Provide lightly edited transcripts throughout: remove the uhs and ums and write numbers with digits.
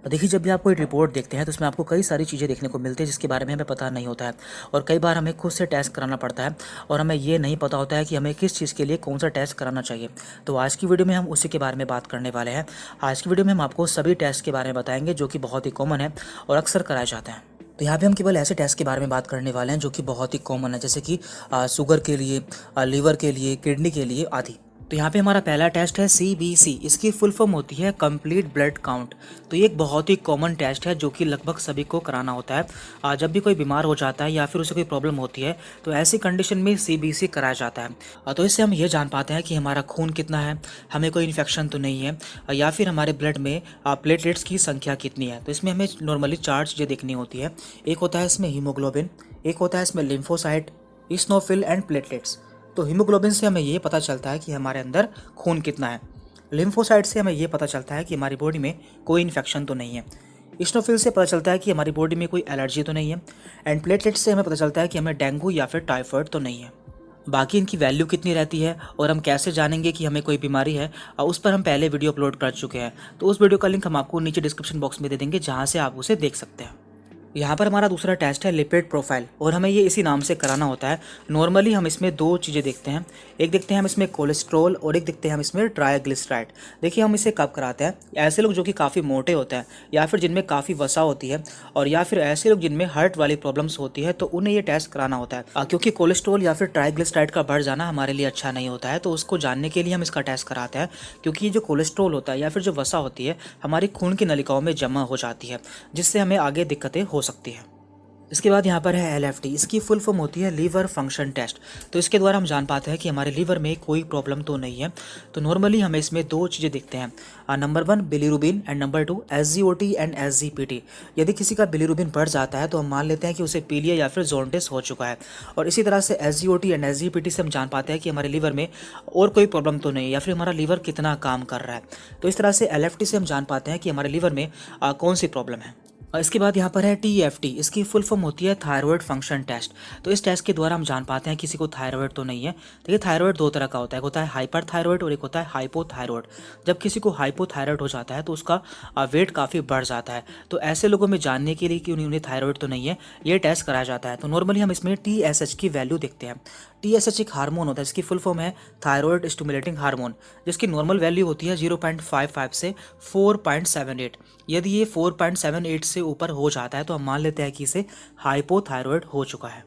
देखिए, जब भी आप कोई रिपोर्ट देखते हैं तो उसमें आपको कई सारी चीज़ें देखने को मिलती है जिसके बारे में हमें पता नहीं होता है। और कई बार हमें खुद से टेस्ट कराना पड़ता है और हमें ये नहीं पता होता है कि हमें किस चीज़ के लिए कौन सा टेस्ट कराना चाहिए। तो आज की वीडियो में हम उसी के बारे में बात करने वाले हैं। आज की वीडियो में हम आपको सभी टेस्ट के बारे में बताएंगे जो कि बहुत ही कॉमन है और अक्सर कराए जाते हैं। तो यहाँ पे हम केवल ऐसे टेस्ट के बारे में बात करने वाले हैं जो कि बहुत ही कॉमन है, जैसे कि शुगर के लिए, लीवर के लिए, किडनी के लिए आदि। तो यहाँ पे हमारा पहला टेस्ट है CBC। इसकी फुल फॉर्म होती है कंप्लीट ब्लड काउंट। तो ये एक बहुत ही कॉमन टेस्ट है जो कि लगभग सभी को कराना होता है। जब भी कोई बीमार हो जाता है या फिर उसे कोई प्रॉब्लम होती है तो ऐसी कंडीशन में CBC कराया जाता है। तो इससे हम ये जान पाते हैं कि हमारा खून कितना है, हमें कोई इन्फेक्शन तो नहीं है, या फिर हमारे ब्लड में प्लेटलेट्स की संख्या कितनी है। तो इसमें हमें नॉर्मली 4 चीज़ें देखनी होती है। एक होता है इसमें हीमोग्लोबिन, एक होता है इसमें लिम्फोसाइट, इस्नोफिल एंड प्लेटलेट्स। तो हीमोग्लोबिन से हमें ये पता चलता है कि हमारे अंदर खून कितना है। लिम्फोसाइट से हमें ये पता चलता है कि हमारी बॉडी में कोई इन्फेक्शन तो नहीं है। इस्नोफिल से पता चलता है कि हमारी बॉडी में कोई एलर्जी तो नहीं है। एंड प्लेटलेट्स से हमें पता चलता है कि हमें डेंगू या फिर टाइफाइड तो नहीं है। बाकी इनकी वैल्यू कितनी रहती है और हम कैसे जानेंगे कि हमें कोई बीमारी है, उस पर हम पहले वीडियो अपलोड कर चुके हैं। तो उस वीडियो का लिंक हम आपको नीचे डिस्क्रिप्शन बॉक्स में दे देंगे, जहाँ से आप उसे देख सकते हैं। यहाँ पर हमारा दूसरा टेस्ट है लिपिड प्रोफाइल और हमें ये इसी नाम से कराना होता है। नॉर्मली हम इसमें 2 चीज़ें देखते हैं। एक देखते हैं हम इसमें कोलेस्ट्रॉल और एक देखते हैं हम इसमें ट्राइग्लिसराइड। देखिए, हम इसे कब कराते हैं? ऐसे लोग जो कि काफ़ी मोटे होते हैं या फिर जिनमें काफ़ी वसा होती है, और या फिर ऐसे लोग जिनमें हार्ट वाली प्रॉब्लम्स होती है, तो उन्हें ये टेस्ट कराना होता है। क्योंकि कोलेस्ट्रॉल या फिर ट्राइग्लिसराइड का बढ़ जाना हमारे लिए अच्छा नहीं होता है, तो उसको जानने के लिए हम इसका टेस्ट कराते हैं। क्योंकि ये जो कोलेस्ट्रॉल होता है या फिर जो वसा होती है हमारी खून की नलिकाओं में जमा हो जाती है, जिससे हमें आगे दिक्कतें हो सकती हैं। इसके बाद यहाँ पर है LFT। इसकी फुल फॉर्म होती है लीवर फंक्शन टेस्ट। तो इसके द्वारा हम जान पाते हैं कि हमारे लीवर में कोई प्रॉब्लम तो नहीं है। तो नॉर्मली हमें इसमें 2 चीज़ें देखते हैं। Number 1 bilirubin and number 2 SGOT and SGPT। यदि किसी का बिलीरुबिन बढ़ जाता है तो हम मान लेते हैं कि उसे पीलिया या फिर जॉन्डिस हो चुका है। और इसी तरह से SGOT एंड SGPT से हम जान पाते हैं कि हमारे लीवर में और कोई प्रॉब्लम तो नहीं है या फिर हमारा लीवर कितना काम कर रहा है। तो इस तरह से LFT से हम जान पाते हैं कि हमारे लीवर में कौन सी प्रॉब्लम है। और इसके बाद यहाँ पर है TFT। इसकी फुल फॉर्म होती है थायराइड फंक्शन टेस्ट। तो इस टेस्ट के द्वारा हम जान पाते हैं किसी को थायराइड तो नहीं है। देखिए, थायराइड 2 तरह का होता है, एक होता है हाइपर थायराइड और एक होता है हाइपोथायराइड। जब किसी को हाइपोथायराइड हो जाता है तो उसका वेट काफ़ी बढ़ जाता है। तो ऐसे लोगों में जानने के लिए कि उन्हें थायराइड तो नहीं है, ये टेस्ट कराया जाता है। तो नॉर्मली हम इसमें TSH की वैल्यू देखते हैं। TSH एक हार्मोन होता है, इसकी फुल फॉर्म है थायराइड स्टिमुलेटिंग हार्मोन, जिसकी नॉर्मल वैल्यू होती है 0.55 से 4.78। यदि ये 4.78 से ऊपर हो जाता है तो हम मान लेते हैं कि इसे हाइपोथायराइड हो चुका है।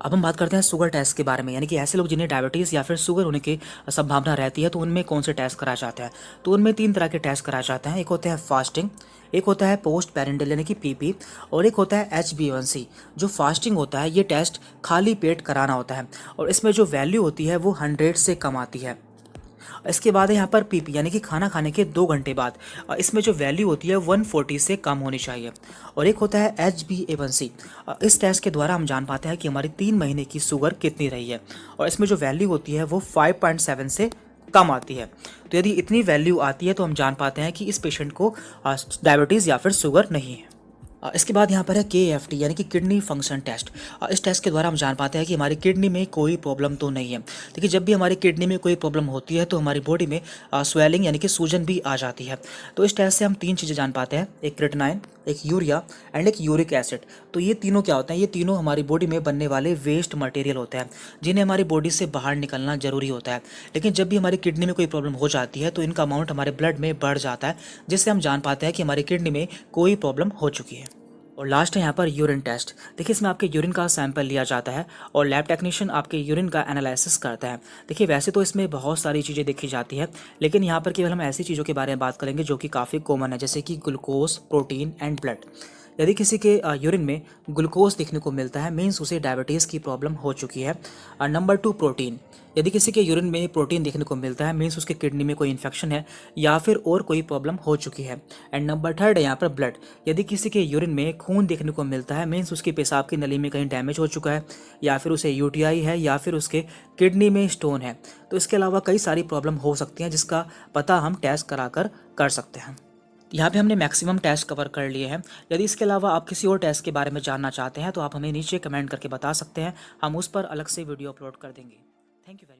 अब हम बात करते हैं शुगर टेस्ट के बारे में, यानी कि ऐसे लोग जिन्हें डायबिटीज़ या फिर शुगर होने की संभावना रहती है तो उनमें कौन से टेस्ट कराए जाते हैं। तो उनमें 3 तरह के टेस्ट कराए जाते हैं। एक होते हैं फास्टिंग, एक होता है पोस्ट पेरेंटल यानी कि PP, और एक होता है HbA1c। जो फास्टिंग होता है ये टेस्ट खाली पेट कराना होता है और इसमें जो वैल्यू होती है वो 100 से कम आती है। इसके बाद है यहाँ पर PP यानी कि खाना खाने के 2 घंटे बाद। इसमें जो वैल्यू होती है 140 से कम होनी चाहिए। और एक होता है HbA1c। इस टेस्ट के द्वारा हम जान पाते हैं कि हमारी 3 महीने की शुगर कितनी रही है, और इसमें जो वैल्यू होती है वो 5.7 से कम आती है। तो यदि इतनी वैल्यू आती है तो हम जान पाते हैं कि इस पेशेंट को डायबिटीज़ या फिर शुगर नहीं है। इसके बाद यहाँ पर है KFT यानी कि किडनी फंक्शन टेस्ट। इस टेस्ट के द्वारा हम जान पाते हैं कि हमारी किडनी में कोई प्रॉब्लम तो नहीं है। देखिए, जब भी हमारी किडनी में कोई प्रॉब्लम होती है तो हमारी बॉडी में स्वेलिंग यानी कि सूजन भी आ जाती है। तो इस टेस्ट से हम 3 चीज़ें जान पाते हैं, एक क्रेटिनाइन, एक यूरिया एंड एक यूरिक एसिड। तो ये तीनों क्या होते हैं? ये तीनों हमारी बॉडी में बनने वाले वेस्ट मटेरियल होते हैं जिन्हें हमारी बॉडी से बाहर निकलना जरूरी होता है। लेकिन जब भी हमारी किडनी में कोई प्रॉब्लम हो जाती है तो इनका अमाउंट हमारे ब्लड में बढ़ जाता है, जिससे हम जान पाते हैं कि हमारी किडनी में कोई प्रॉब्लम हो चुकी है। और लास्ट है यहाँ पर यूरिन टेस्ट। देखिए, इसमें आपके यूरिन का सैंपल लिया जाता है और लैब टेक्नीशियन आपके यूरिन का एनालिसिस करता है। देखिए, वैसे तो इसमें बहुत सारी चीज़ें देखी जाती है, लेकिन यहाँ पर केवल हम ऐसी चीज़ों के बारे में बात करेंगे जो कि काफ़ी कॉमन है, जैसे कि ग्लूकोज, प्रोटीन एंड ब्लड। यदि किसी के यूरिन में ग्लूकोज देखने को मिलता है, मीन्स उसे डायबिटीज़ की प्रॉब्लम हो चुकी है। Number 2 protein. यदि किसी के यूरिन में प्रोटीन देखने को मिलता है, मीन्स उसके किडनी में कोई इन्फेक्शन है या फिर और कोई प्रॉब्लम हो चुकी है। एंड नंबर 3 है यहाँ पर ब्लड। यदि किसी के यूरिन में खून देखने को मिलता है, मीन्स उसकी पेशाब की नली में कहीं डैमेज हो चुका है, या फिर उसे UTI है, या फिर उसके किडनी में स्टोन है। तो इसके अलावा कई सारी प्रॉब्लम हो सकती हैं जिसका पता हम टेस्ट कराकर कर सकते हैं। यहाँ पे हमने मैक्सिमम टेस्ट कवर कर लिए हैं। यदि इसके अलावा आप किसी और टेस्ट के बारे में जानना चाहते हैं तो आप हमें नीचे कमेंट करके बता सकते हैं, हम उस पर अलग से वीडियो अपलोड कर देंगे। Thank you very much.